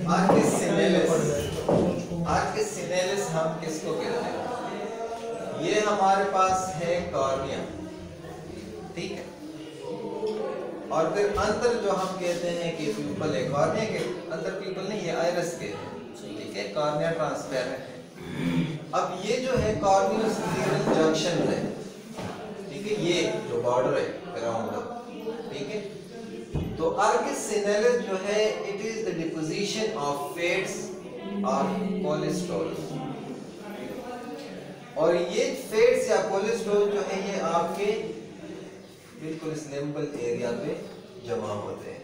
आर्किस सिनेलिस हम किसको कहते हैं? ये हमारे पास है कॉर्निया, ठीक है। और फिर अंदर जो हम कहते हैं कि प्यूपल है, कॉर्निया के अंदर प्यूपल नहीं, ये आइरिस के है, ठीक है। कॉर्निया ट्रांसपेरेंट है। अब ये जो है कॉर्नियोस्क्लेरल जंक्शन है, ठीक है, ये जो बॉर्डर है अराउंड, ठीक है। तो आर्किस सिनेलिस जो है it is the deposition of fats और कोलेस्ट्रॉल, और ये फैट्स या कोलेस्ट्रॉल जो है ये आपके बिल्कुल इस लिम्बल एरिया पे जमा होते हैं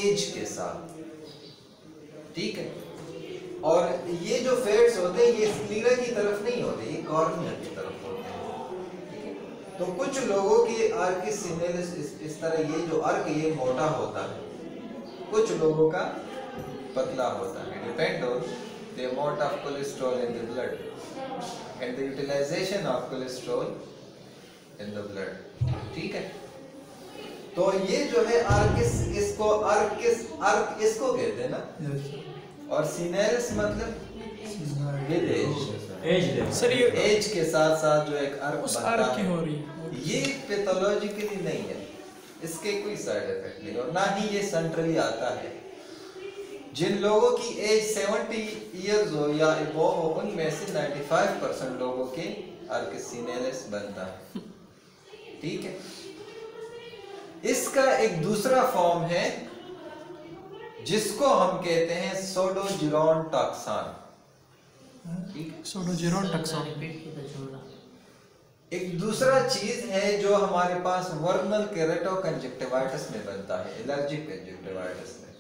एज के साथ, ठीक है। और ये जो फैट्स होते हैं ये स्क्लेरा की तरफ नहीं होते, ये कॉर्निया की तरफ होते हैं। तो कुछ लोगों की आर्किस सिनेलिस इस तरह, ये जो अर्क ये मोटा होता है, कुछ लोगों का पतला होता है, depend on the amount of cholesterol in the blood and the utilisation of cholesterol in the blood, ठीक है। तो ये जो है आर्किस, इसको अर्क इसको कहते हैं ना, और सिनेलिस मतलब विद एज सर ये एज के साथ साथ जो एक अर्क उस बनता अर्क की है, हो रही है, ये पैथोलॉजिकली नहीं है, इसके कोई साइड इफेक्ट नहीं और ना ही ये सेंट्रली आता है। जिन लोगों की एज 70 इयर्स हो या अबव हो, उनमें से 95% लोगों के आर्किस सिनेलिस बनता है, ठीक है। इसका एक दूसरा फॉर्म है जिसको हम कहते हैं सोडोजिरोनटॉक्सान, सोडोजिरोनटॉक्सान। एक दूसरा चीज है जो हमारे पास वर्नल केरेटोकंजक्टिवाइटिस में बनता है, एलर्जिक कंजक्टिवाइटिस में,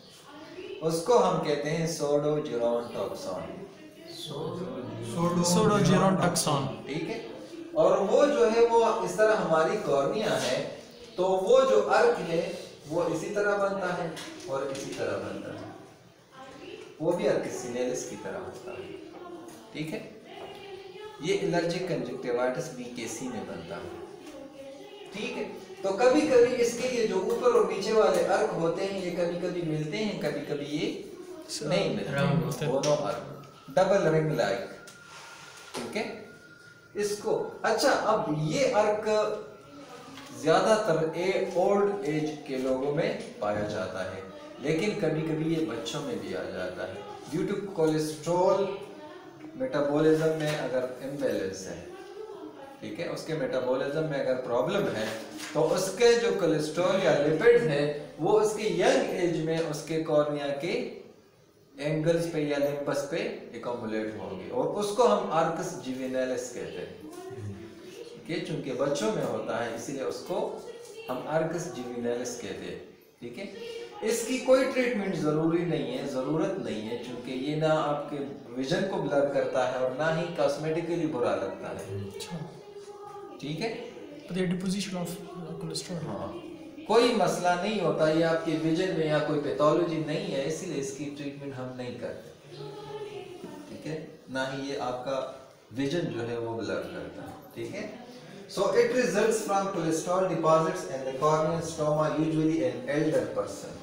उसको हम कहते हैं सोडोजिरोनटॉक्सान, सोडोजिरोनटॉक्सान, ठीक है। और वो जो है वो इस तरह हमारी कॉर्निया है, तो वो जो अर्क है वो इसी तरह बनता है और इसी तरह बनता है, वो भी आर्किस सिनेलिस की तरह होता है, ठीक है। ये एलर्जिक कंजक्टिवाइटिस बीकेसी में बनता है, ठीक है। तो कभी कभी इसके ये जो ऊपर और नीचे वाले अर्क होते हैं ये कभी कभी मिलते हैं, कभी कभी ये नहीं मिलते, दोनों अर्क डबल रिंग लाइक, ठीक है। इसको अच्छा, अब ये अर्क ज्यादातर ओल्ड एज के लोगों में पाया जाता है, लेकिन कभी कभी ये बच्चों में भी आ जाता है ड्यू टू कोलेस्ट्रॉल मेटाबॉलिज्म में अगर इम्बैलेंस है, ठीक है, उसके मेटाबॉलिज्म में अगर प्रॉब्लम है तो उसके जो कोलेस्ट्रॉल या लिपिड्स है वो उसके यंग एज में उसके कॉर्निया के एंगल्स पे या लिम्बस पे एक्युमुलेट होंगे और उसको हम आर्किस जुवेनाइलिस कहते हैं, कि चूंकि बच्चों में होता है इसलिए उसको हम आर्किस जुवेनाइलिस कहते हैं, ठीक है। इसकी कोई ट्रीटमेंट जरूरी नहीं है, जरूरत नहीं है, क्योंकि ये ना आपके विजन को ब्लर करता है और ना ही कॉस्मेटिकली बुरा लगता है, ठीक है। डिपोजिशन ऑफ कोलेस्ट्रॉल, हाँ, कोई मसला नहीं होता, ये आपके विजन में या कोई पैथोलॉजी नहीं है, इसलिए इसकी ट्रीटमेंट हम नहीं करते, ठीक है, ना ही ये आपका विजन जो है वो ब्लर करता है, ठीक है। So it results from cholesterol deposits in the corneal stroma, usually in elder person.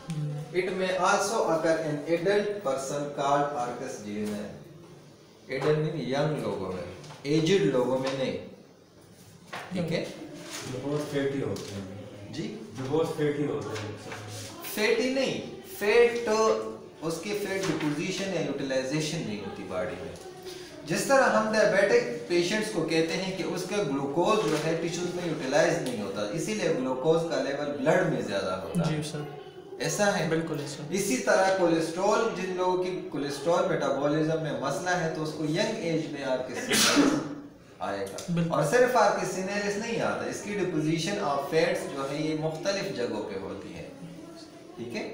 It may also occur in adult person called arcus juvenalis. Adult means young लोगों में, aged लोगों में नहीं, ठीक है। जो बहुत फैटी होते हैं जी, जो बहुत फैटी होते हैं, फैटी नहीं, फैट तो उसके फैट डिपोजिशन या यूटिलाइजेशन नहीं होती बॉडी में। जिस तरह हम डायबिटिक पेशेंट्स को कहते हैं कि उसका ग्लूकोज जो है टिश्यूज में यूटिलाइज नहीं होता, इसीलिए ग्लूकोज का लेवल ब्लड में ज्यादा होता है, जी सर, ऐसा है, बिल्कुल ऐसा। इसी तरह कोलेस्ट्रॉल, जिन लोगों की कोलेस्ट्रॉल मेटाबॉलिज्म में मसला है तो उसको यंग एज में आर्किस सिनेलिस आएगा, और सिर्फ आर्किस सिनेलिस नहीं आता, इसकी डिपोजिशन ऑफ फैट्स जो है ये मुख्तलिफ जगहों पे होती है, ठीक है।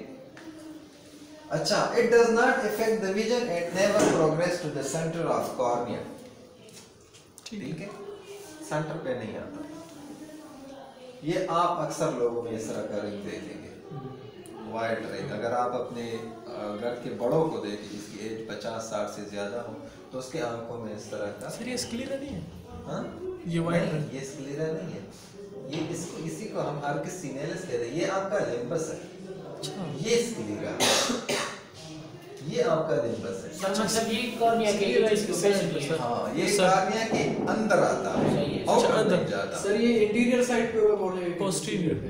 अच्छा, it does not affect the vision and never progress to the center of cornea, ठीक है, सेंटर पे नहीं आता। ये आप अक्सर लोगों में इस तरह का रिंग देखेंगे, वाइट रिंग। अगर आप अपने घर के बड़ों को देखें जिसकी एज 50-60 से ज्यादा हो तो उसके आंखों में इस तरह का, सर ये स्क्लेरा नहीं है, हाँ, ये वाइट नहीं, ये स्क्लेरा नहीं है, ये इसको इसी को हम आर्किस सिनेलिस कहते हैं, ये आपका लिम्बस है, ये स्क्लेरा, ये आपका निम्बस है। सर मतलब ये कॉर्निया के सर हाँ, ये सर। कॉर्निया के अंदर आता है, सही है। आउटर अच्छा, नहीं अंदर। जाता। सर ये इंटीरियर साइड पे होगा बोल रहे हैं Posterior पे।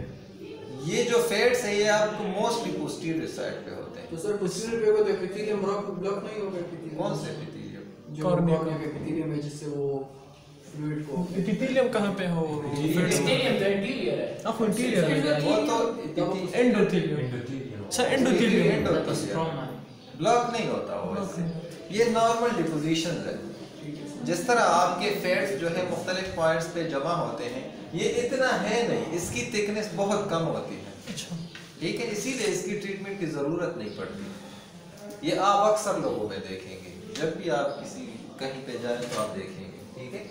ये जो फेड्स है ये आपको मोस्टली पोस्टीरियर साइड पे होते हैं। तो सर पोस्टीरियर पे होगा तो एपिथेलियम ब्लॉक नहीं होगा एपिथेलियम। कौन से एपिथेलियम? जो कॉर्निया कॉर्निया का एपिथेलियम है जिससे वो फ्लूइड को एपिथेलियम कहाँ पे हो? एपिथेलियम तो इंटीरियर है। आप इंटीरियर है। वो तो endothelium endothelium. Sir endothelium block नहीं होता वो इससे। ये नॉर्मल डिपोजिशन है। जिस तरह आपके फैट्स जो है मुख्तलिफ पॉइंट्स पे जमा होते हैं, ये इतना है नहीं, इसकी थिकनेस बहुत कम होती है। अच्छा ठीक है, इसीलिए इसकी ट्रीटमेंट की ज़रूरत नहीं पड़ती। ये आप अक्सर लोगों में देखेंगे, जब भी आप किसी कहीं पे जाएं तो आप देखेंगे। ठीक है।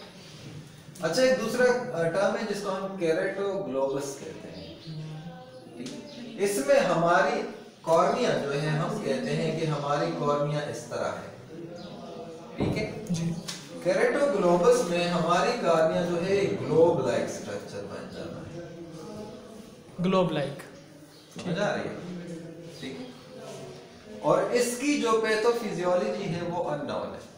अच्छा, एक दूसरा टर्म है जिसको हम केराटोग्लोबस कहते हैं। ठीक है? इसमें हमारी कॉर्निया जो है, हम कहते हैं कि हमारी कॉर्निया इस तरह है। ठीक है जी। केराटोग्लोबस में हमारी कॉर्निया जो है ग्लोब लाइक स्ट्रक्चर बन जाता है। Globe like. समझ आ रही है? ठीक है। और इसकी जो पैथोफिजियोलॉजी है वो अननोन है।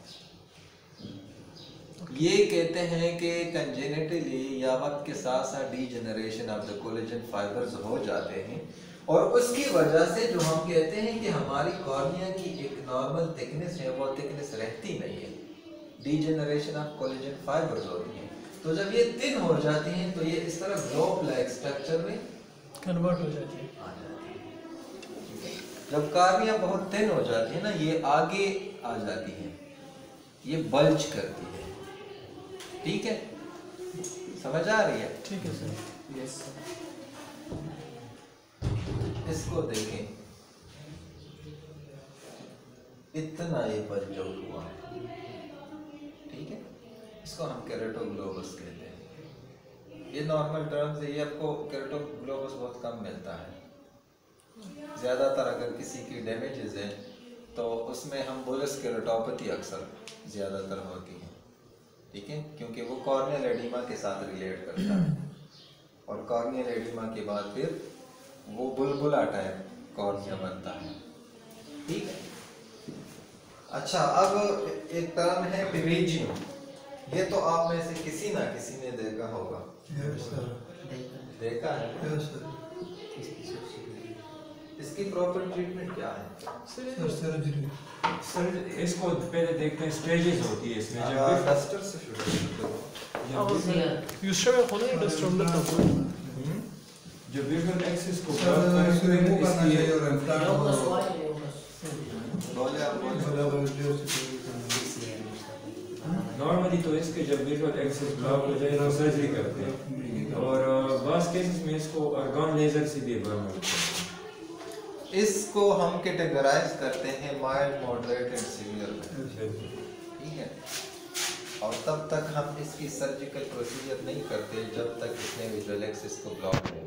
ये कहते हैं कि कंजेनिटली या वक्त के साथ साथ degeneration of the collagen fibres हो जाते हैं, और उसकी वजह से जो हम कहते हैं कि हमारी कॉर्निया की एक नॉर्मल थिकनेस है वो थिकनेस रहती नहीं है, डीजेनरेशन ऑफ कोलेजन फाइबर्स होती हैं। तो जब ये थिन हो जाती हैं तो ये इस तरह ग्लोब लाइक स्ट्रक्चर में कन्वर्ट हो जाती है। आ जाती है। जब कॉर्निया बहुत थिन हो जाती है ना, ये आगे आ जाती है, ये बल्ज करती है। ठीक है, समझ आ रही है? ठीक है सर। यस इसको देखें, इतना ये बल्ज हुआ है। ठीक है, इसको हम केराटोग्लोबस कहते हैं। ये नॉर्मल टर्म से, ये आपको केराटोग्लोबस बहुत कम मिलता है। ज़्यादातर अगर किसी की डैमेजेस है तो उसमें हम बुलस केराटोपैथी अक्सर ज़्यादातर होती है। ठीक है, क्योंकि वो कॉर्नियल एडिमा के साथ रिलेट करता है, और कॉर्नियल एडिमा के बाद फिर वो बुलबुला टाइप कॉर्निया बनता है। ठीक है। अच्छा, अब एक टर्म है टिरीजियम। ये तो आप में से किसी ना किसी ने देखा होगा। देखा है? इसकी प्रॉपर ट्रीटमेंट क्या है? सर इसको पहले देखते हैं, स्टेजेस होती है इसमें। जब डस्टर से शुरू करो। यूस्टर में खोलो डस्टर अंदर तो जो विजुअल एक्सिस को नॉर्मली तो इसके जब विजुअल एक्सिस ब्लॉक हो जाए तो सर्जरी करते हैं, और बास केसेस में इसको आर्गन लेजर से भी बर्न होता है। इसको हम कैटेगराइज करते हैं माइल्ड, मॉडरेट एंड सीवियर में। ठीक है। और तब तक हम इसकी सर्जिकल प्रोसीजर नहीं करते जब तक इसने विजुअल एक्सिस को ब्लॉक नहीं।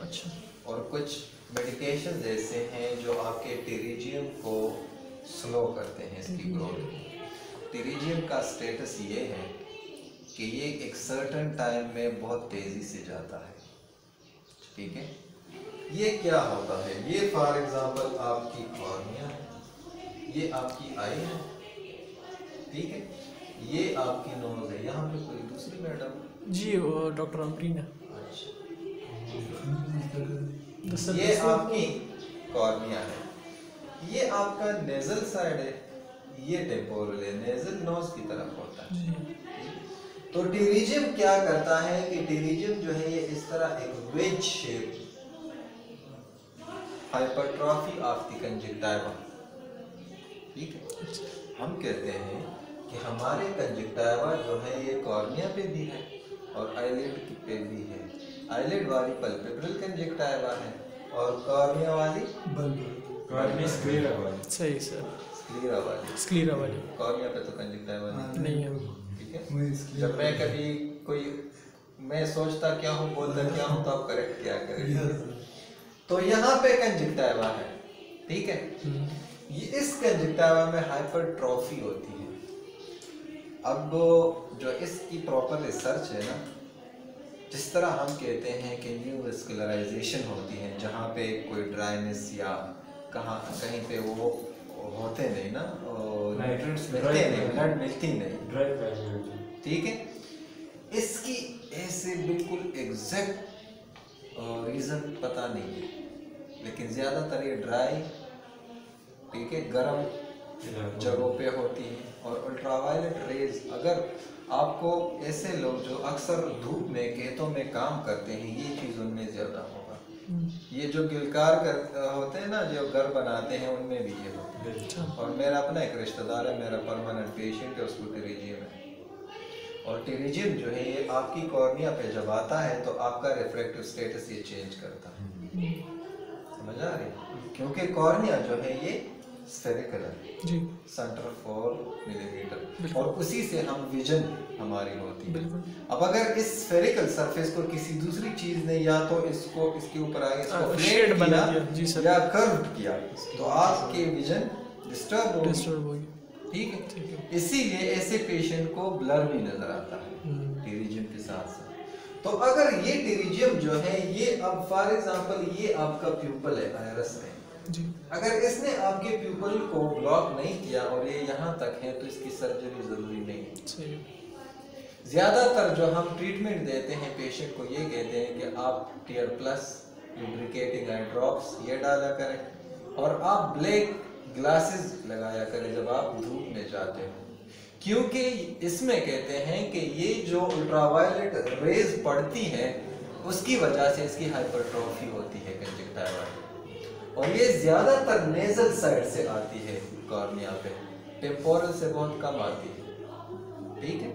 अच्छा। और कुछ मेडिकेशन ऐसे हैं जो आपके टेरिजियम को स्लो करते हैं, इसकी ग्रोथ। टेरिजियम का स्टेटस ये है कि ये एक सर्टेन टाइम में बहुत तेज़ी से जाता है। ठीक है। ये क्या होता है? ये फॉर एग्जांपल आपकी कॉर्निया है, ये आपकी आई है। ठीक है, ये आपकी नोज है। यहाँ पे कोई दूसरी मैडम जी, वो डॉक्टर अमरीना। अच्छा, ये आपकी कॉर्निया है, ये आपका नेजल साइड है, ये टेम्पोरल है, नेजल नोज की तरफ होता है। तो टेरिजियम क्या करता है कि टेरिजियम जो है ये इस तरह एक veg shape, hypertrophy of the conjunctiva. ठीक है। हम कहते हैं कि हमारे कंजक्टिवा जो है ये कॉर्निया पे भी है और आईलिड पे भी है। आईलिड वाली पल्पेब्रल कंजक्टिवा है और कॉर्निया वाली कॉर्निया स्क्लेरा वाली। सही सर, स्क्लेरा वाली। स्क्लेरा वाली कॉर्निया पे तो कंजक्टिवा नहीं है। ठीक है। जब मैं कभी कोई मैं सोचता क्या हूँ बोलता क्या हूँ तो आप करेक्ट क्या करेंगे। तो यहाँ पे कंजक्टिवा है। ठीक है। ये इस कंजक्टिवा में हाइपरट्रॉफी होती है। अब जो इसकी प्रॉपर रिसर्च है ना, जिस तरह हम कहते हैं कि न्यू वेस्कुलराइजेशन होती है, जहाँ पे कोई ड्राइनेस या कहीं पे वो होते नहीं ना, न्यूट्रिएंट्स Right. मिलते नहीं, Right. ब्लड मिलती नहीं, ड्राई प्राइमरी ठीक है। इसकी ऐसे बिल्कुल एग्जैक्ट रीजन पता नहीं है, लेकिन ज्यादातर ये ड्राई, ठीक है, गर्म जगहों पे होती है। और अल्ट्रावायलेट रेज, अगर आपको ऐसे लोग जो अक्सर धूप में खेतों में काम करते हैं, ये चीज उनमें ज्यादा होगा। ये जो गिलकार होते हैं ना, जो घर बनाते हैं, उनमें भी ये होता है। अच्छा और मेरा अपना एक रिश्तेदार है, मेरा परमानेंट पेशेंट है, उसको टेरिजियम है। और टेरिजियम जो है ये आपकी कॉर्निया पे जब आता है तो आपका रिफ्रैक्टिव स्टेटस ये चेंज करता है, समझ आ रही है? क्योंकि कॉर्निया जो है ये स्फेरिकल है, जी सेंटर 4 मिलीमीटर, बिल्कुल। और उसी से हम विजन हमारी होती है। बिल्कुल। अब अगर इस स्फेरिकल सरफेस को किसी दूसरी चीज ने या तो इसके ऊपर आगे इसको शेड फ्लैट बना किया दिया, जी सर। या कर्व किया, तो आपके विजन डिस्टर्ब होगी, डिस्टर्ब होगी। ठीक है। ठीक है। इसीलिए ऐसे पेशेंट को ब्लर भी नजर आता है टेरिजियम के साथ साथ। तो अगर ये टेरिजियम जो है ये, अब फॉर एग्जांपल ये आपका प्यूपल है आयरस में, जी अगर इसने आपके प्यूपल को ब्लॉक नहीं किया और ये यहाँ तक है तो इसकी सर्जरी जरूरी नहीं है। सही है। ज्यादातर जो हम ट्रीटमेंट देते हैं पेशेंट को, ये कहते हैं कि आप tear plus lubricating eye drops ये डाला करें और आप ब्लैक ग्लासेस लगाया करें जब आप धूप में जाते हो, क्योंकि इसमें कहते हैं कि ये जो अल्ट्रावायलेट रेज पड़ती है उसकी वजह से इसकी हाइपरट्रॉफी होती है कंजक्टिवा, और ये ज्यादातर नेजल साइड से आती है कॉर्निया पे, टेम्पोरल से बहुत कम आती है, ठीक है।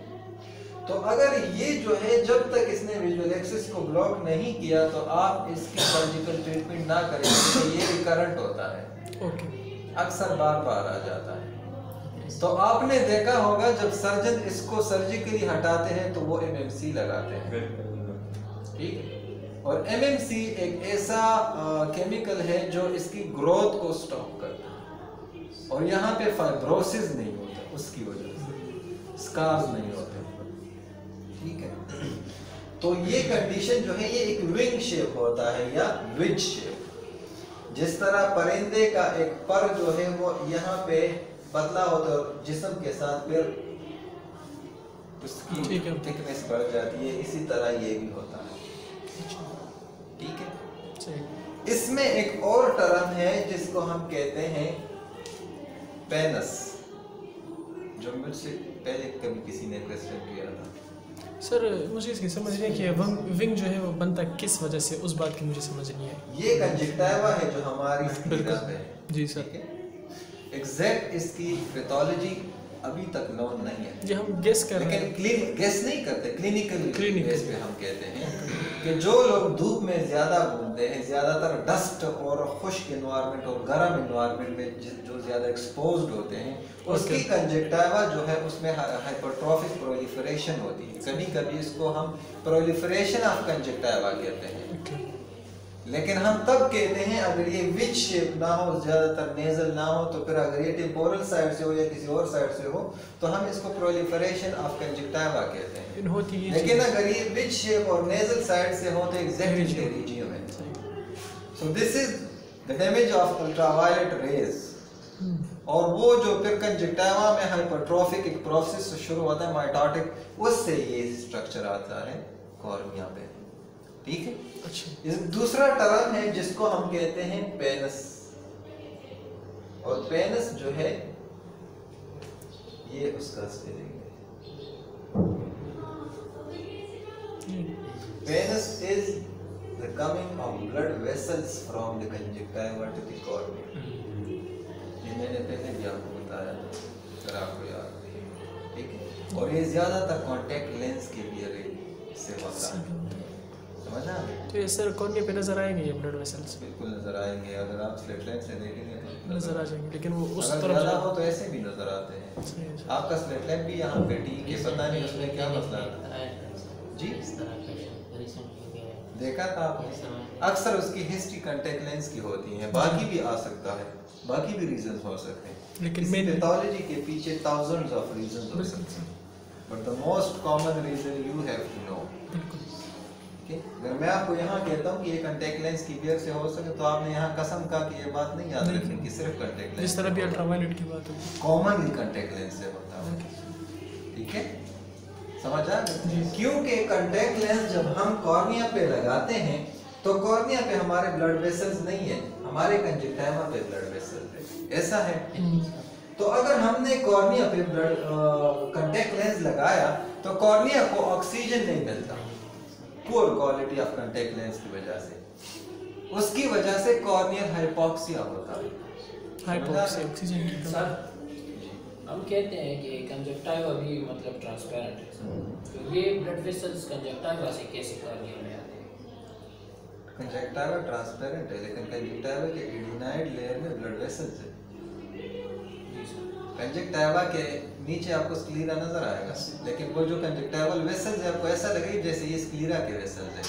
तो अगर ये जो है जब तक इसने विजुअल एक्सिस को ब्लॉक नहीं किया तो आप इसकी सर्जिकल ट्रीटमेंट ना करें, तो ये रिकरेंट होता है, ओके अक्सर बार बार आ जाता है। तो आपने देखा होगा जब सर्जन इसको सर्जिकली हटाते हैं तो वो एमएमसी लगाते हैं, ठीक है। और एमएमसी एक ऐसा केमिकल है जो इसकी ग्रोथ को स्टॉप करता है, और यहाँ पे फाइब्रोसिस नहीं होता, उसकी वजह से स्कार्स नहीं होते, ठीक है। तो ये कंडीशन जो है ये एक विंग शेप होता है या विज शेप, जिस तरह परिंदे का एक पर जो है वो यहाँ पे पतला होता है और जिस्म के साथ फिर उसकी ठीक है। थिकनेस बढ़ जाती है, इसी तरह ये भी होता है, ठीक है। सही। इसमें एक और टर्म है जिसको हम कहते हैं पेनस, जो मुझसे पहले कभी किसी ने क्वेश्चन किया था। सर मुझे इसकी समझ नहीं है कि विंग जो है वो बनता किस वजह से, उस बात की मुझे समझ नहीं है। ये कंजक्टिवा है जो हमारी बिल्कुल। स्किन है, जी सर। ठीक है। एग्जैक्ट इसकी पैथोलॉजी अभी तक नोन नहीं है, ये हम गेस कर रहे लेकिन हैं। गेस नहीं करते, क्लिनिकल Clinical। बेस पे हम कहते हैं कि जो लोग धूप में ज्यादा घूमते हैं, ज्यादातर डस्ट और खुश्क एनवायरनमेंट और गर्म एनवायरनमेंट में जो ज्यादा एक्सपोज्ड होते हैं, उसकी कंजक्टिवा जो है उसमें हाइपरट्रॉफिक प्रोलिफरेशन होती है। कभी कभी इसको हम प्रोलिफरेशन ऑफ कंजक्टिवा कहते हैं, ओके। लेकिन हम तब कहते हैं अगर ये विच शेप ना हो, ज्यादातर नेजल ना हो, तो फिर अगर ये टेम्पोरल साइड से हो या किसी और साइड से हो तो हम इसको प्रोलिफरेशन ऑफ कंजक्टिवा कहते हैं। इन होती ये लेकिन चीज़। अगर ये विच शेप और नेजल साइड से हो तो एग्जैक्टली Terigium। टेरिजियम है। सही। So this is the damage of ultraviolet rays, और वो जो फिर कंजक्टिवा में हाइपरट्रॉफिक एक प्रोसेस शुरू होता है माइटोटिक, उससे ये स्ट्रक्चर आता है कॉर्निया पे, ठीक है। अच्छा। इस दूसरा टर्म है जिसको हम कहते हैं पेनस, और पेनस जो है ये उसका स्पेलिंग है। Pannus is the coming of blood vessels from the conjunctiva to the cornea. ये मैंने पहले भी आपको बताया था, अगर आपको याद है, ठीक है। और ये ज्यादातर कॉन्टैक्ट लेंस के बियर से होता है, समझ आ गया? तो ये सर कॉर्निया पे नजर आएंगे ये ब्लड वेसल्स? बिल्कुल नजर आएंगे, अगर आप स्लिट लाइन से देखेंगे तो नजर आ जाएंगे, लेकिन वो उस अगर तरफ ज्यादा हो तो ऐसे भी नजर आते हैं। सही है सर। आपका स्लिट लाइन भी यहाँ पे ठीक है, पता नहीं उसमें क्या मसला है, जी देखा था आपने? अक्सर उसकी हिस्ट्री कॉन्टैक्ट लेंस की होती है, बाकी भी आ सकता है, बाकी भी रीजंस हो सकते हैं, लेकिन मेन main- पैथोलॉजी के पीछे थाउजेंड्स ऑफ रीजंस हो बिल्कुल सकते हैं, but the most common reason you have to know, बिल्कुल। ठीक है, अगर मैं आपको यहाँ कहता हूँ कि ये कॉन्टैक्ट लेंस की वजह से हो सके, तो आपने यहाँ कसम का कि ये बात नहीं याद रखनी कि सिर्फ कॉन्टैक्ट लेंस, जिस तरह भी अल्ट्रावायलेट की बात होगी, कॉमनली कॉन्टैक्ट लेंस से होता है। ठीक है, समझ आ गई? क्योंकि कॉन्टैक्ट लेंस जब हम कॉर्निया पे लगाते हैं तो कॉर्निया पे हमारे ब्लड वेसल्स नहीं है, हमारे कंजक्टिवा पे ब्लड वेसल्स है, ऐसा है। तो अगर हमने कॉर्निया पे ब्लड कॉन्टैक्ट लेंस लगाया तो कॉर्निया को ऑक्सीजन नहीं मिलता, poor quality of contact lens की वजह से, उसकी वजह से कॉर्नियल हाइपोक्सिया होता है। हाइपोक्सिया, ऑक्सीजन की सर कमी। हम कहते हैं कि कंजक्टिवा भी मतलब ट्रांसपेरेंट है, तो ये ब्लड वेसल्स कंजक्टिवा से कैसे कॉर्निया में आते हैं? कंजक्टिवा ट्रांसपेरेंट है, लेकिन कंजक्टिवा के एडिनाइड लेयर में ब्लड वेसल्स है। कंजक्टिवा के नीचे आपको स्क्लीरा नजर आएगा, लेकिन वो जो कंजक्टिवल वेसल्स है आपको ऐसा लगेगा जैसे ये स्क्लीरा के वेसल्स है।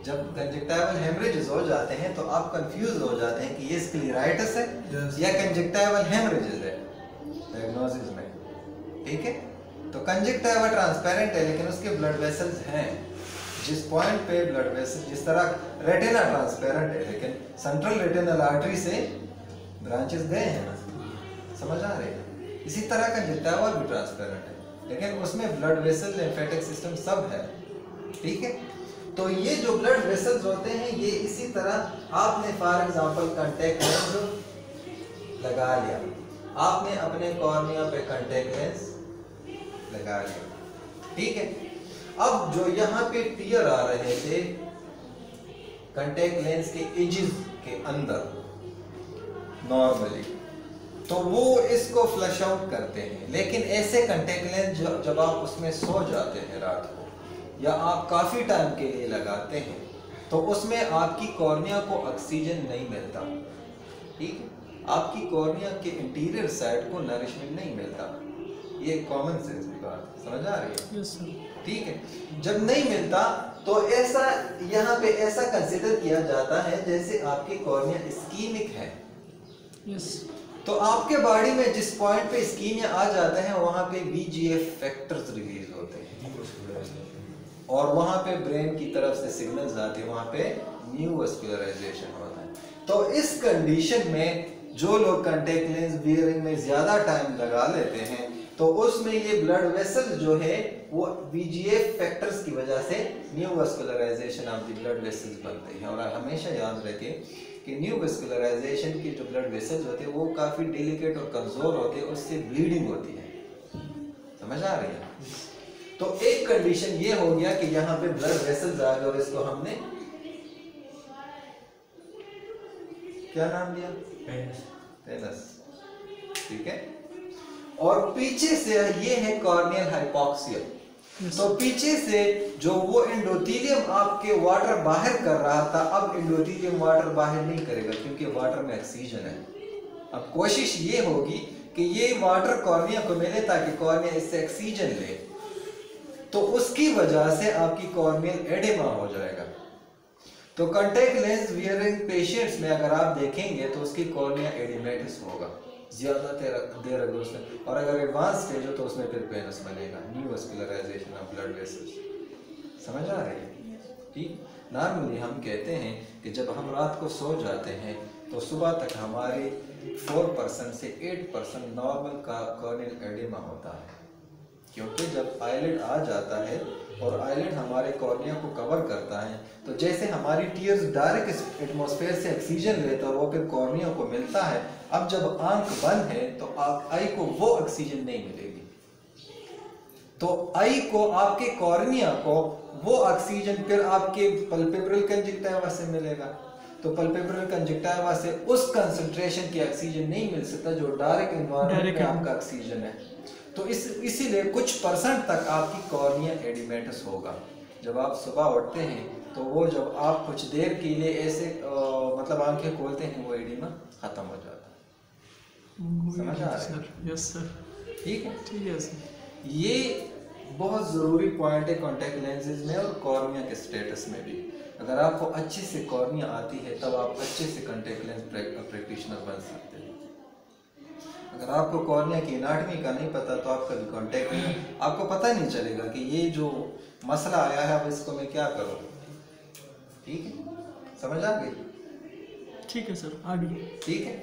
जब कंजक्टिवल हेमरेजेस हो जाते हैं तो आप कंफ्यूज हो जाते हैं कि ये स्क्लेराइटिस है या कंजक्टिवल हेमरेजेस है डायग्नोसिस में। ठीक है, तो कंजक्टिवा ट्रांसपेरेंट है लेकिन उसके ब्लड वेसल्स हैं। जिस पॉइंट पे ब्लड वेसल, जिस तरह रेटिना ट्रांसपेरेंट है लेकिन सेंट्रल रेटिनल आर्टरी से ब्रांचेस गए हैं ना, समझ आ रही है? इसी तरह कंजक्टिवा भी ट्रांसपेरेंट है लेकिन उसमें ब्लड वेसल, लिम्फेटिक सिस्टम सब है। ठीक है, तो ये जो ब्लड वेसल्स होते हैं ये इसी तरह आपने फॉर एग्जांपल कॉन्टैक्ट लेंस लगा लिया, आपने अपने कॉर्निया पे कॉन्टैक्ट लेंस लगा लिया। ठीक है, अब जो यहाँ पे टीयर आ रहे थे कॉन्टैक्ट लेंस के एजेस के अंदर नॉर्मली, तो वो इसको फ्लश आउट करते हैं। लेकिन ऐसे कॉन्टैक्ट लेंस जब आप उसमें सो जाते हैं रात को या आप काफी टाइम के लिए लगाते हैं तो उसमें आपकी कॉर्निया को ऑक्सीजन नहीं मिलता। ठीक है, आपकी कॉर्निया के इंटीरियर साइड को नरिशमेंट नहीं मिलता। ये कॉमन सेंस की बात है, समझ आ रही है? Yes sir. ठीक है, जब नहीं मिलता तो ऐसा यहाँ पे ऐसा कंसिडर किया जाता है जैसे आपकी कॉर्निया इस्कीमिक है। यस, तो आपके बॉडी में जिस पॉइंट पे इस्कीमिया आ जाता है वहां पे VEGF फैक्टर्स रिलीज होते हैं और वहां पे ब्रेन की तरफ से सिग्नल्स आते हैं, वहां पे न्यूवास्कुलराइजेशन होता है। तो इस कंडीशन में जो लोग कॉन्टैक्ट लेंस वियरिंग में ज्यादा टाइम लगा लेते हैं तो उसमें ये ब्लड वेसल जो है वो VEGF फैक्टर्स की वजह से न्यूवास्कुलराइजेशन ऑफ द ब्लड वेसल्स बनते हैं। और हमेशा याद रखिए कि न्यूवास्कुलराइजेशन की जो ब्लड वेसल्स होते हैं वो काफी डेलिकेट और कमजोर होते हैं, उससे ब्लीडिंग होती है। समझ आ रही है? तो एक कंडीशन ये हो गया कि यहाँ पे ब्लड वेसल्स आ गए और इसको हमने क्या नाम दिया? पेनस। ठीक है, और पीछे से ये है कॉर्नियल हाइपोक्सिया। तो पीछे से जो वो एंडोथेलियम आपके वाटर बाहर कर रहा था, अब एंडोथेलियम वाटर बाहर नहीं करेगा क्योंकि वाटर में ऑक्सीजन है। अब कोशिश ये होगी कि ये वाटर कॉर्निया को मिले ताकि कॉर्निया इससे ऑक्सीजन ले, तो उसकी वजह से आपकी कॉर्नियल एडेमा हो जाएगा। तो कॉन्टैक्ट लेंस वियरिंग पेशेंट्स में अगर आप देखेंगे तो उसकी कॉर्निया एडिमेटिस होगा ज्यादा देर अगर उसमें, और अगर एडवांस स्टेज हो तो उसमें फिर पेनस बनेगा, न्यूवास्कुलराइजेशन ऑफ ब्लड वेसल्स। समझ आ रही है? ठीक, नॉर्मली हम कहते हैं कि जब हम रात को सो जाते हैं तो सुबह तक हमारे 4% से 8% नॉर्मल का कॉर्नियल एडिमा होता है, क्योंकि जब आईलिड आ जाता है और आईलिड हमारे कॉर्निया को कवर करता है तो जैसे हमारी टीयर्स डायरेक्ट एटमॉस्फेयर से ऑक्सीजन लेता है वो फिर कॉर्निया को मिलता है। अब जब आंख बंद है तो आई को वो ऑक्सीजन नहीं मिलेगी, तो आई को, आपके कॉर्निया को वो ऑक्सीजन फिर आपके पल्पेब्रल कंजक्टिवा से मिलेगा। तो पल्पेब्रल कंजक्टिवा से उस कंसंट्रेशन की ऑक्सीजन नहीं मिल सकता जो डायरेक्ट एनवायरनमेंट में आपका ऑक्सीजन है। तो इसीलिए कुछ % तक आपकी कॉर्निया एडिमेटस होगा। जब आप सुबह उठते हैं तो वो जब आप कुछ देर के लिए ऐसे मतलब आंखें खोलते हैं वो एडिमा खत्म हो जाता है। समझ आ रहा है? Yes sir. ठीक है, ठीक है सर। ये बहुत ज़रूरी पॉइंट है कॉन्टैक्ट लेंसेज में और कॉर्निया के स्टेटस में भी। अगर आपको अच्छे से कॉर्निया आती है तब आप अच्छे से कॉन्टैक्ट लेंस प्रैक्टिशनर बन सकते हैं। अगर आपको कॉर्निया की एनाटॉमी का नहीं पता तो आप कभी कॉन्टैक्ट, आपको पता नहीं चलेगा कि ये जो मसला आया है अब इसको मैं क्या करूँ। ठीक है, समझ आ गई? ठीक है सर, आगे। ठीक है।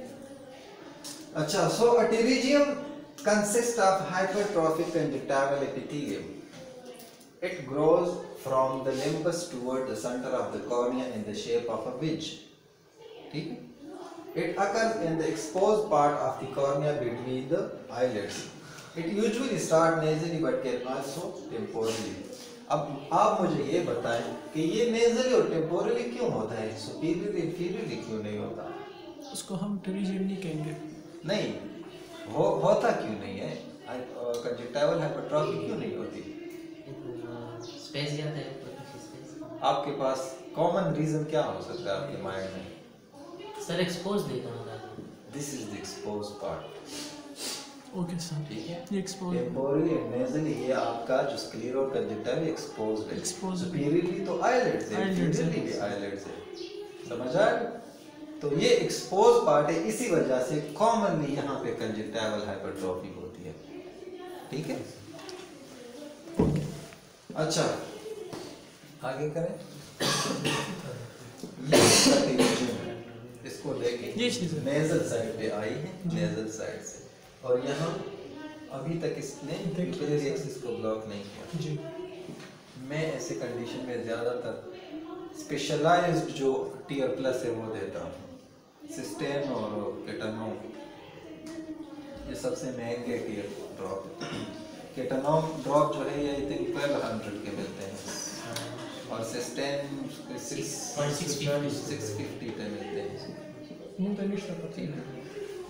अच्छा, so a pterygium consists of hypertrophic conjunctival epithelium. It grows from the limbus toward the center of the cornea in the shape of a wedge. ठीक है? It occurs in the exposed part of the cornea between the eyelids. It usually starts nasally but can also temporally. अब आप मुझे ये बताएं कि ये नेजली और टेम्पोरली क्यों होता है, सुपीरियरली इंफीरियरली क्यों नहीं होता? उसको हम टेरिजियम नहीं कहेंगे। नहीं होता क्यों नहीं है? कंजक्टिवल हाइपरट्रॉफी क्यों नहीं होती? स्पेस ज्यादा है। आपके पास कॉमन रीजन क्या हो सकता है आपके माइंड में? सर एक्सपोज देखा होगा। This is the expose part. Okay sir, ठीक है। ये एक्सपोज टेम्पोरली एंड नेजली ये आपका जो स्क्लेरो कंजक्टिवल एक्सपोज्ड है। Exposed है। सुपीरियरली तो आईलिड्स है, इंफीरियरली भी आईलिड्स है। समझ आ गया? तो ये एक्सपोज पार्ट है, इसी वजह से कॉमनली यहाँ पे कंजक्टिवल हाइपरट्रॉफी होती है। ठीक है? अच्छा, आगे करें। ये टेरिजियम है, इसको देखें। ये चीज़ है। नेजल साइड पे आई है, नेजल साइड से, और यहाँ अभी तक इसने यूपिलरी एक्सिस को ब्लॉक नहीं किया। जी। मैं ऐसे कंडीशन में ज़्यादातर स्पेशलाइज्ड जो टीयर प्लस है वो देता हूँ, सिस्टेन और केटानोम, ये सबसे महंगे टीयर ड्रॉप। केटानोम ड्रॉप जो है ये आई थिंक 1200 के मिलते हैं, और सिस्टेन 650 पे मिलते हैं।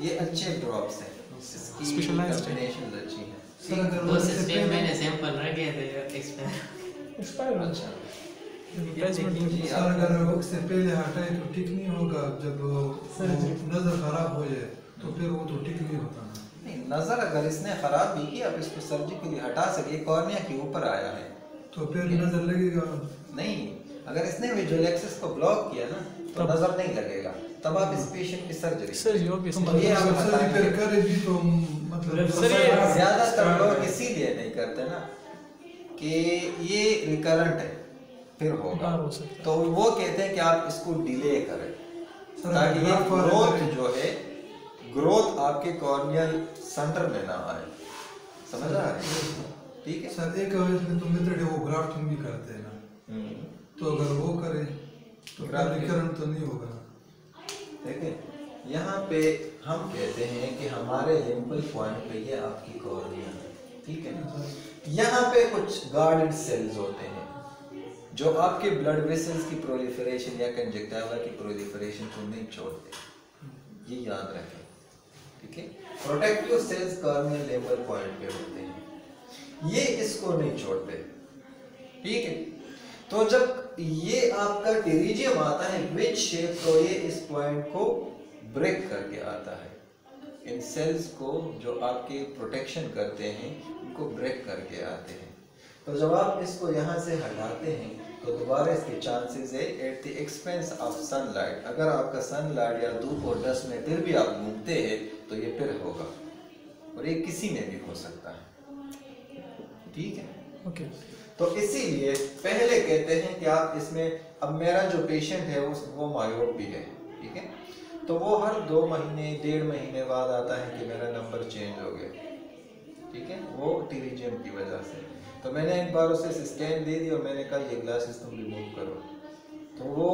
ये अच्छे ड्रॉप्स हैं, इसकी Specialized है। कॉम्बिनेशन अच्छी हैं। सर अगर दो वो से इससे तीन पहले महीने सैंपल रह गए थे एक्सपायर। एक्सपायर हो अच्छा, रिप्लेसमेंट। सर अगर वो उससे पहले हटाए तो ठीक नहीं होगा, जब वो नजर खराब हो जाए तो फिर वो तो ठीक नहीं होता ना। नहीं, नजर अगर इसने खराब भी की, आप इसको सर्जिकली हटा सके, कॉर्निया के ऊपर आया है तो फिर नजर लगेगा नहीं। अगर इसने विजुअल एक्सिस को ब्लॉक किया ना तो तब- नजर नहीं लगेगा, तब आप इस पेशेंट की सर्जरी सर्जरी ऑब्वियसली। ये आप सर बताएं। रिपेयर करे भी तो मतलब सर, ये ज्यादातर लोग इसीलिए नहीं करते ना कि ये रिकरेंट है, फिर होगा, बार हो सकता है। तो वो कहते हैं कि आप इसको डिले करें सर, ताकि ये ग्राफ वाले ग्रोथ करें। जो है, ग्रोथ आपके कॉर्नियल सेंटर में ना आए। समझ आ रही है? ठीक है। सर एक इसमें तो मेथड है, वो ग्राफ्टिंग भी करते हैं ना, तो अगर वो करें तो ग्राफ्टिंग। रिकरेंट तो नहीं होगा ना। देखिए, यहाँ पे हम कहते हैं कि हमारे लिम्बल पॉइंट पे ये आपकी कॉर्निया है, ठीक है ना? यहाँ पे कुछ गार्डेड सेल्स होते हैं जो आपके ब्लड वेसल्स की प्रोलिफरेशन या कंजक्टिवा की प्रोलिफरेशन को नहीं छोड़ते, ये याद रखें, ठीक है? Protective sales corneal limbal point पे होते हैं, ये इसको नहीं छोड़ते, ठीक है? तो जब ये आपका टेरिजियम आता है वेज शेप, तो ये इस पॉइंट को ब्रेक करके आता है, इन सेल्स को जो आपके प्रोटेक्शन करते हैं उनको ब्रेक करके आते हैं। तो जब आप इसको यहाँ से हटाते हैं तो दोबारा इसके चांसेस है at the expense of sunlight, अगर आपका सनलाइट या धूप और डस्ट में फिर भी आप घूमते हैं तो ये फिर होगा, और ये किसी में भी हो सकता है, ठीक है? ओके। तो इसीलिए पहले कहते हैं कि आप इसमें, अब मेरा जो पेशेंट है वो मायोप भी है, ठीक है? तो वो हर 2 महीने 1.5 महीने बाद आता है कि मेरा नंबर चेंज हो गया, ठीक है? वो टेरिजियम की वजह से। तो मैंने एक बार उसे सिस्टेन दे दी और मैंने कहा ये ग्लासेस तुम रिमूव करो, तो वो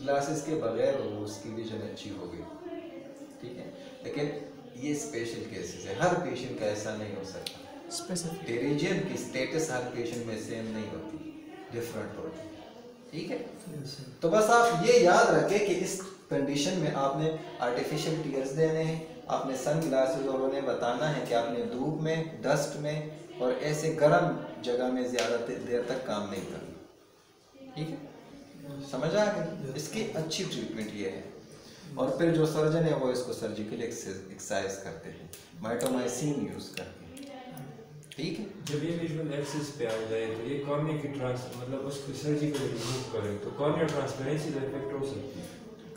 ग्लासेस के बगैर उसकी विजन अच्छी हो गई, ठीक है? लेकिन ये स्पेशल केसेस है, हर पेशेंट का ऐसा नहीं हो सकता। स्पेसिफिक। टेरिजियम की स्टेटस हर पेशेंट में सेम नहीं होती, डिफरेंट होती, ठीक है? तो बस आप ये याद रखें कि इस कंडीशन में आपने आर्टिफिशियल टीयर्स देने हैं, आपने सन ग्लासेस और उन्हें बताना है कि आपने धूप में, डस्ट में और ऐसे गर्म जगह में ज़्यादा देर तक काम नहीं करना, ठीक है? समझ आ गई? इसकी अच्छी ट्रीटमेंट ये है, और फिर जो सर्जन है वो इसको सर्जिकल एक्सरसाइज करते हैं, माइटोमाइसिन यूज़ करके, ठीक है? जब ये विजुअल एक्सिस पे आ जाए तो ये कॉर्निया की मतलब उसको सर्जिकली रिमूव करें तो कॉर्निया ट्रांसपेरेंसी का इफेक्ट हो सकती है।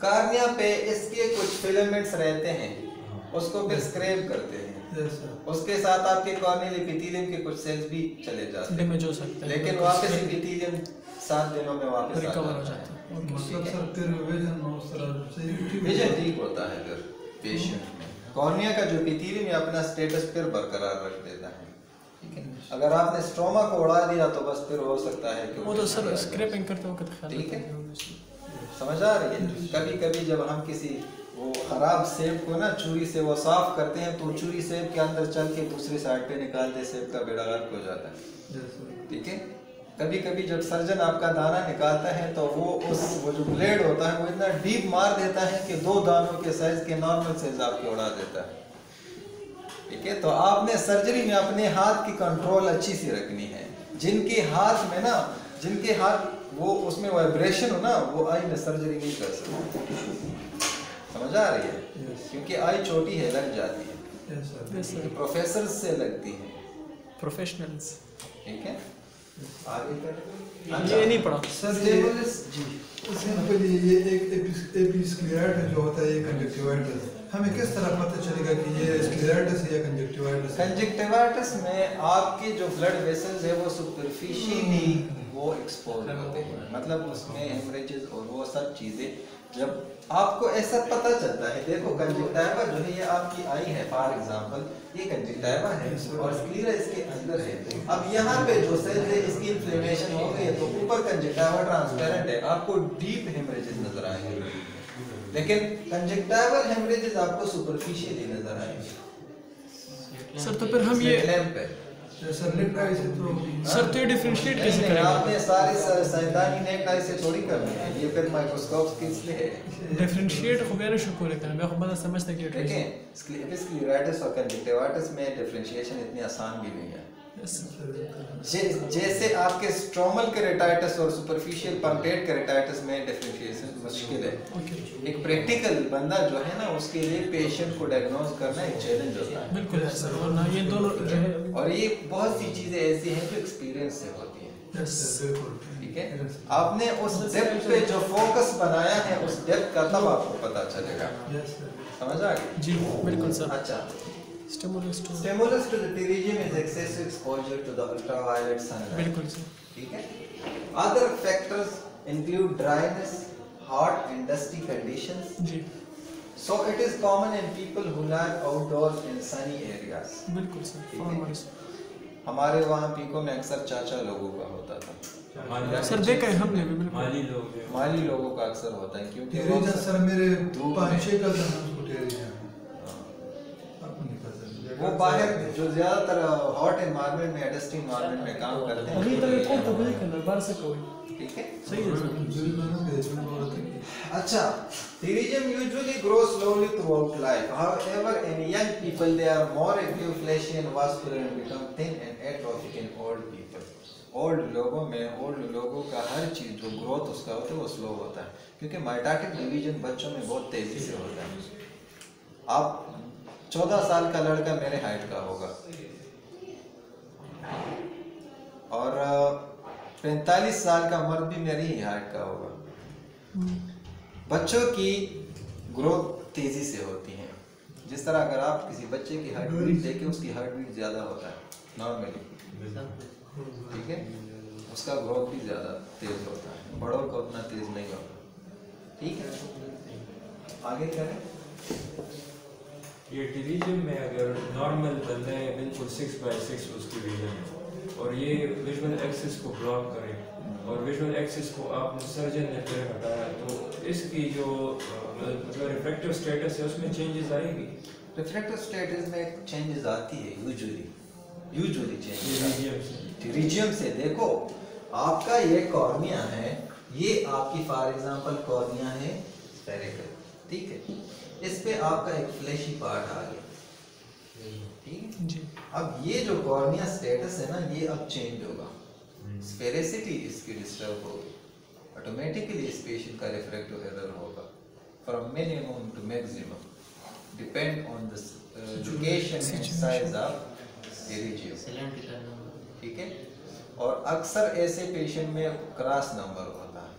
कॉर्निया पे इसके कुछ फिलामेंट्स रहते हैं, उसको फिर स्क्रैप करते हैं, उसके साथ आपके कॉर्नियल एपिथेलियम के कुछ सेल्स भी चले जाते हैं, डैमेज हो सकता है, लेकिन वापस एपिथेलियम 7 दिनों में वापस आ रिकवर हो जाता जाता है, है। मतलब सर फिर विजन उस तरह से विजन ठीक होता है फिर पेशेंट में। कॉर्निया का जो एपिथेलियम है अपना स्टेटस फिर बरकरार रख देता है, ठीक है। अगर आपने स्ट्रोमा को उड़ा दिया तो बस फिर हो सकता है कि वो तो सर स्क्रैपिंग करते वक्त ख्याल ठीक है। रखते हैं। समझ आ रही है। कभी कभी जब हम किसी वो खराब सेब को ना छुरी से वो साफ करते हैं तो छुरी सेब के अंदर चल के दूसरी साइड पे निकालते सेब का बेड़ा गर्क हो जाता है, ठीक है। कभी कभी जब सर्जन आपका दाना निकालता है तो वो जो ब्लेड होता है वो इतना डीप मार देता है कि 2 दानों के साइज के नॉर्मल साइज आपके उड़ा देता है, ठीक है। तो आपने सर्जरी में अपने हाथ की कंट्रोल अच्छी सी रखनी है। जिनके हाथ वो उसमें वाइब्रेशन हो ना वो आई में सर्जरी नहीं कर सकते, समझ आ रही है। क्योंकि आई छोटी है, लग जाती है, प्रोफेसर से लगती है, प्रोफेशनल्स। ठीक है। आगे ये नहीं पढ़ा सर जी सिंपली ये एक एपिस्क्लेराइटिस जो होता है ये कंजक्टिवाइटिस, हमें किस तरह पता चलेगा कि ये स्क्लेराइटिस है या कंजक्टिवाइटिस? कंजक्टिवाइटिस में आपके जो ब्लड वेसल्स है वो सुपरफिशियली वो एक्सपोज होते हैं, मतलब उसमें हेमरेजेस और वो सब चीजें जब आपको ऐसा पता चलता है। देखो कंजक्टिवा जो है ये आपकी आई है, फॉर एग्जांपल ये कंजक्टिवा है और स्क्लेरा इसके अंदर है। अब यहाँ पे जो सेल है इसकी इन्फ्लेमेशन हो गई है तो ऊपर कंजक्टिवा ट्रांसपेरेंट है, आपको डीप हेमरेजेस नजर आएंगे, लेकिन कंजक्टिवल हेमरेजेस आपको सुपरफिशियली नजर आएंगे। सर तो फिर हम ये लैंप पे सर लिफ्ट आई से तो सर तो ये डिफरेंशिएट कैसे नहीं, करेंगे? आपने सारी सैद्धांतिक नेक आई से थोड़ी करनी है, ये फिर माइक्रोस्कोप के लिए है। डिफरेंशिएट हो गया ना शुक्र है मैं खुद बता समझता कि देखें स्क्लेराइटिस और कंजक्टिवाइटिस में डिफरेंशिएशन इतनी आसान भी नहीं है। जैसे आपके स्ट्रोमल केरेटाइटिस और सुपरफिशियल पंक्टेट केरेटाइटिस में डिफरेंशिएशन मुश्किल है। एक प्रैक्टिकल बंदा जो है ना उसके लिए पेशेंट को डायग्नोज करना एक चैलेंज होता है। बिल्कुल है सर, और ना ये दोनों जो है और ये बहुत सी चीजें ऐसी हैं जो एक्सपीरियंस से होती हैं, ठीक है। आपने उस डेप्थ पे जो फोकस बनाया है उस डेप्थ का तब आपको पता चलेगा, समझ आ गई? जी बिल्कुल सर। अच्छा, stimulus to stimulus to the pterygium is excessive exposure to the ultraviolet sunlight, बिल्कुल सर। ठीक है। Other factors include dryness, hot and dusty conditions. जी So it is common in people who live outdoors in sunny areas. बिल्कुल sir. ठीक है। Farmers हमारे वहाँ pico में अक्सर चाचा लोगों का होता था, सर देखा है हमने भी बिल्कुल। माली लोग हैं। माली लोगों का अक्सर होता है क्योंकि वो टेरिजन सर मेरे धूप 5-6 कजन हैं उसको टेरिजन वो बाहर जो ज्यादातर हॉट एनवायरनमेंट में डस्टी एनवायरनमेंट में काम करते हैं, अभी तक कौन तो नहीं करना बाहर से कोई ठीक है। सही है सर। अच्छा, pterygium usually grows slowly throughout life. However, in young people they are more active, fleshy and vascular and become thin and atrophic in old people. Old लोगों का हर चीज जो ग्रोथ उसका होता है वो स्लो होता है क्योंकि माइटोटिक डिवीजन बच्चों में बहुत तेजी से होता है। आप 14 साल का लड़का मेरे हाइट का होगा और 45 साल का मर्द भी मेरी ही हाइट का होगा। बच्चों की ग्रोथ तेजी से होती है। जिस तरह अगर आप किसी बच्चे की हार्ट बीट देखें उसकी हार्ट बीट ज्यादा होता है नॉर्मली, ठीक है, उसका ग्रोथ भी ज्यादा तेज होता है, बड़ों का उतना तेज नहीं होता, ठीक है। आगे करें। ये टेरिजियम में अगर नॉर्मल बंदा है बिल्कुल 6x6 उसकी विजन है और ये विजुअल एक्सिस को ब्लॉक करे और विजुअल एक्सिस को आपने सर्जन ने फिर हटाया तो इसकी जो मतलब रिफ्रैक्टिव स्टेटस है उसमें चेंजेस आएगी। रिफ्रैक्टिव स्टेटस में चेंजेस आती है यूजुअली चेंजेस टेरिजियम से। देखो आपका ये कॉर्निया है, ये आपकी फॉर एग्जांपल कॉर्निया है स्फेरिकल, ठीक है, इस पे आपका एक फ्लैशी पार्ट आ गया, ठीक है जी। अब ये जो कॉर्निया स्टेटस है ना ये अब चेंज होगा, स्फेरिसिटी इसकी डिस्टर्ब होगी, ऑटोमेटिकली इस पेशेंट का रिफ्रैक्टिव एरर होगा from minimum to maximum depend on the location and size of pterygium, ठीक है। और अक्सर ऐसे पेशेंट में क्रॉस नंबर होता है,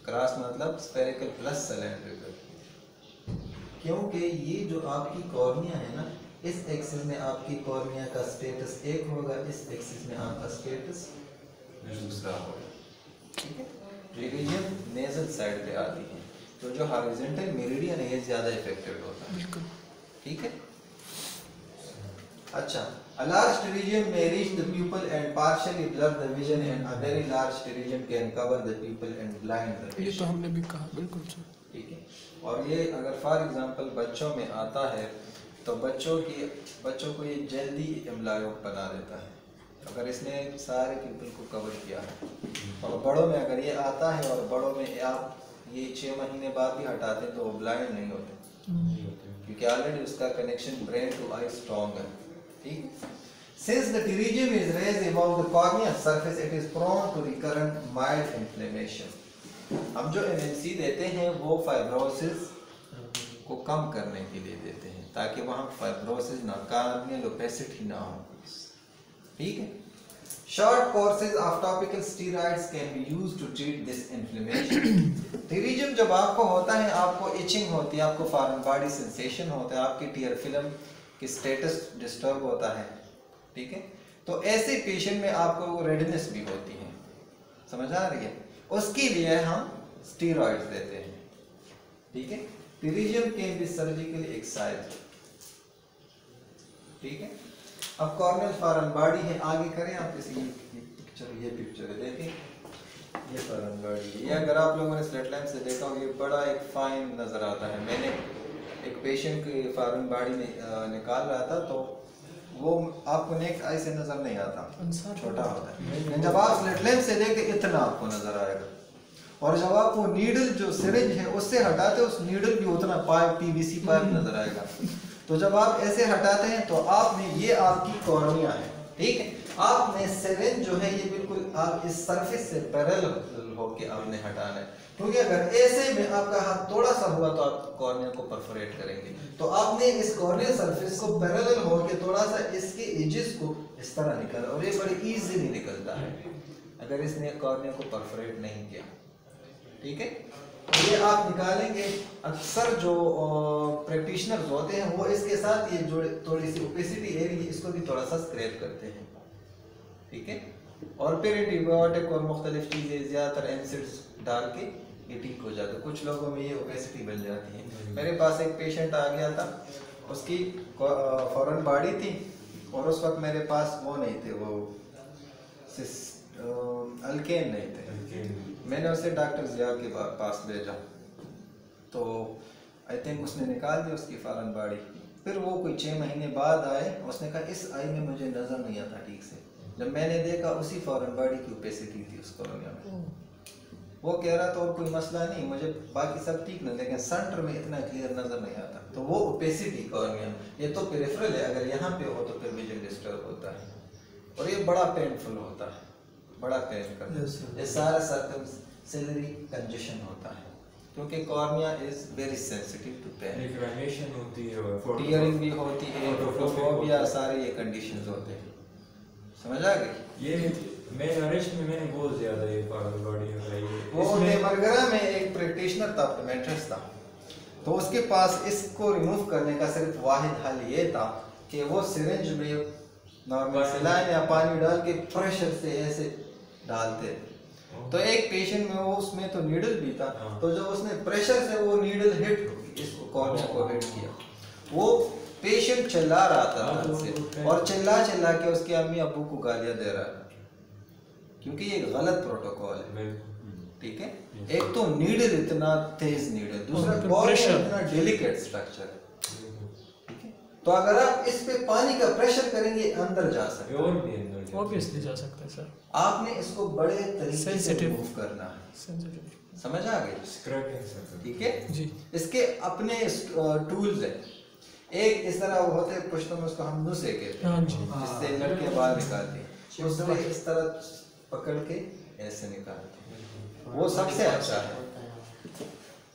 क्रॉस मतलब स्फेरिकल प्लस सिलेंड्रिकल, क्योंकि ये जो आपकी कॉर्निया है ना इस एक्सिस में आपकी कॉर्निया का स्टेटस एक होगा, इस एक्सिस में आपका स्टेटस दूसरा होगा, ठीक है। टेरिजियम नेजल साइड पे आती है, तो जो हॉरिजॉन्टल मेरिडियन है ये ज्यादा इफेक्टेड होता है। बिल्कुल ठीक है। अच्छा, a large pterygium may reach the pupil and partially blur the vision, and a very large pterygium can cover the pupil and blind the ये तो patient। हमने भी कहा बिल्कुल सर। ठीक है। और ये अगर फॉर एग्जांपल बच्चों में आता है तो बच्चों को ये जल्दी एम्ब्लायो बना देता है अगर इसने सारे पीपल को कवर किया है। और बड़ों में अगर ये आता है और बड़ों में आप ये 6 महीने बाद भी हटाते हैं तो वो ब्लाइंड नहीं होते क्योंकि ऑलरेडी उसका connection brain to eye strong है। ठीक। Since the pterygium is raised above the corneal surface, it is prone to recurrent mild inflammation। हम जो MMC देते हैं वो फाइब्रोसिस को कम करने के लिए देते हैं ताकि वहाँ फाइब्रोसिस ना, कार्नियल ओपेसिटी ना हो। ठीक है। Short courses of topical steroids can be used to treat this inflammation। Pterygium जब आपको होता है आपको इचिंग होती है, आपको फॉरेन बॉडी सेंसेशन होता है, आपकी टीयर फिल्म की स्टेटस डिस्टर्ब होता है। ठीक है। तो ऐसे पेशेंट में आपको रेडनेस भी होती है, समझ आ रही है, उसके लिए हम स्टेरॉइड्स देते हैं। ठीक है। Pterygium can be surgically excised. ठीक है। अब कॉर्नियल फॉरेन बॉडी है, आगे करें आप किसी ये पिक्चर देखें, ये फॉरेन बॉडी है। ये अगर आप लोगों ने स्लिट लैम्प से देखा हो ये बड़ा एक फाइन नजर आता है। मैंने एक पेशेंट की फॉरेन बॉडी निकाल रहा था तो वो आपको नेक्स्ट आई से नजर नहीं आता, छोटा होता है। जब आप स्लिट लैम्प से देखें इतना आपको नजर आएगा, और जब आप वो नीडल जो सिरिंज है उससे हटाते उस नीडल भी उतना पाइप पीवीसी पाइप नजर आएगा। तो जब आप ऐसे हटाते हैं तो आपने ये आपकी कॉर्निया है। ठीक है। आपने सिरिंज जो है ये बिल्कुल आप इस सरफेस से पैरेलल होके आपने हटाना है, क्योंकि अगर ऐसे में आपका हाथ थोड़ा सा हुआ तो आप कॉर्निया को परफोरेट करेंगे। तो आपने इस कॉर्नियल सरफेस को पैरेलल होके थोड़ा सा इसके एजेस को इस तरह निकाला, और ये बड़ी इजीली निकलता है अगर इसने कॉर्निया को परफोरेट नहीं किया। ठीक है। ये आप निकालेंगे। अक्सर जो प्रैक्टिशनर्स होते हैं वो इसके साथ ये जो थोड़ी सी ओपेसिटी एरिया इसको भी थोड़ा सा स्क्रैप करते हैं। ठीक है। और फिर एंटीबायोटिक और मुख्तलिफ चीज़ें ज़्यादातर एसिड्स डाल के ये ठीक हो जाता है। कुछ लोगों में ये ओपेसिटी बन जाती है। मेरे पास एक पेशेंट आ गया था, उसकी फॉरेन बॉडी थी और उस वक्त मेरे पास वो नहीं थे, वो अल्केन नहीं थे। मैंने उसे डॉक्टर जिया के पास भेजा तो आई थिंक उसने निकाल दी उसकी फॉरेन बॉडी। फिर वो कोई 6 महीने बाद आए, उसने कहा इस आई में मुझे नज़र नहीं आता ठीक से। जब मैंने देखा उसी फॉरेन बॉडी की ओपेसिटी थी उस कॉर्निया में। वो कह रहा था और कोई मसला नहीं, मुझे बाकी सब ठीक नहीं, लेकिन सेंटर में इतना क्लियर नज़र नहीं आता। तो वो ओपेसिटी कॉर्निया, ये तो पेरिफेरल है, अगर यहाँ पे हो तो फिर विजन डिस्टर्ब होता है और ये बड़ा पेनफुल होता है, बड़ा पेन करता है। ये सारा सर्कमसिलरी कंजेशन होता है क्योंकि cornea is very sensitive to pain. Inflammation होती है, टीयरिंग भी होती है, फोटोफोबिया, सारे ये कंडीशंस होते हैं। समझ आ गई? ये मैं नरिश में मैंने बहुत ज्यादा ये फॉरेन बॉडी है। वो मरगरा में एक प्रैक्टिशनर था, ऑप्टोमेट्रिस्ट था, तो उसके पास इसको रिमूव करने का सिर्फ वाहिद हल ये था कि वो सिरिंज में नॉर्मल सलाइन या पानी डाल के प्रेशर से ऐसे डालते। तो एक पेशेंट में वो उसमें तो नीडल भी था, तो जब उसने प्रेशर से वो नीडल हिट इसको कॉर्निया को हिट किया, वो पेशेंट चिल्ला रहा था से, और चिल्ला के उसके अम्मी अब्बू को गालियां दे रहा था क्योंकि ये गलत प्रोटोकॉल है। ठीक है। एक तो नीडल इतना तेज नीडल, दूसरा कॉर्निया इतना डेलिकेट स्ट्रक्चर है। तो अगर आप इस पे पानी का प्रेशर करेंगे अंदर जा सकते हैं, और भी अंदर ऑब्वियसली जा सकता है सर। आपने इसको बड़े तरीके से रिमूव करना है। सेंसिटिव, समझ आ गई? Scraping sir. ठीक है जी। इसके अपने टूल्स हैं। एक इस तरह होते हैं पुश्तों में, उसको हम नुसे कहते हैं, हाँ जी। जिससे लड़के बाहर निकालते हैं। उसको इस तरह पकड़ के ऐसे निकालते हैं, वो सबसे अच्छा है।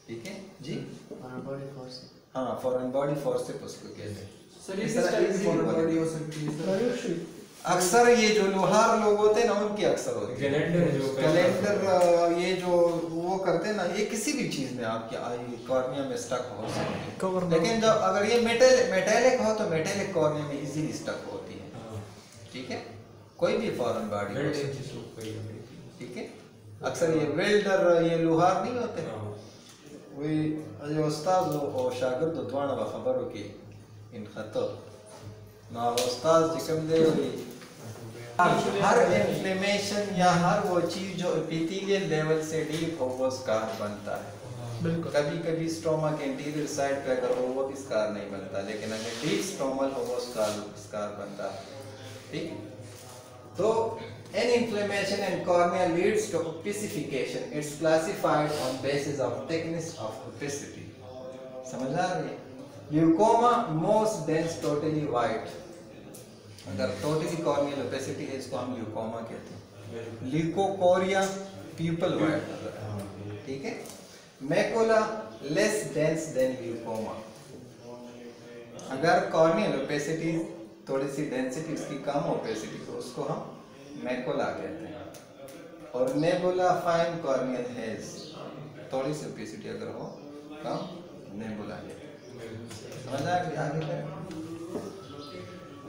ठीक है जी। Body force. हाँ, फॉरेन बॉडी फोर्स से उसको कहते हैं। सर ये किस टाइप की फॉरेन बॉडी हो सकती है सर? अक्सर ये जो लोहार लोग होते हैं ना उनकी अक्सर होती है कैलेंडर, ये जो वो करते हैं ना, ये किसी भी चीज में आपकी आई कॉर्निया में स्टक हो सकती है। लेकिन जब अगर ये मेटेलिक हो तो मेटेलिक कॉर्निया में इजीली स्टक होती है। ठीक है। कोई भी फॉरेन बॉडी। ठीक है। अक्सर ये वेल्डर ये लोहार नहीं होते, वही जो उस्ताद और शागिर्द दोनों व खबर हो कि इन खतो ना उस्ताद जिकम दे हुई हर इन्फ्लेमेशन या हर वो चीज जो एपिथेलियल लेवल से डीप हो वो स्कार बनता है। बिल्कुल। कभी कभी स्टोमा के इंटीरियर साइड पे अगर हो वो भी स्कार नहीं बनता, लेकिन अगर डीप स्टोमल हो वो स्कार बनता है। ठीक है, तो any inflammation in cornea leads to opacification. It's classified on basis of thickness of opacity. समझ आ रही है? Leucoma most dense totally white. अगर totally corneal opacity है इसको हम ल्यूकोमा कहते हैं। ल्यूकोकोरिया pupil white। ठीक है? Macula less dense than leucoma. अगर corneal opacity थोड़ी सी डेंसिटी उसकी कम ओपेसिटी तो उसको हम मैकुला कहते हैं। और नेबुला फाइन कॉर्नियल हेज, थोड़ी सी ओपेसिटी अगर हो कम नेबुला कहते हैं। समझ आ गया? आगे करें।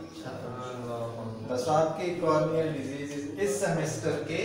अच्छा, बस आपकी कॉर्नियल डिजीज इस सेमेस्टर के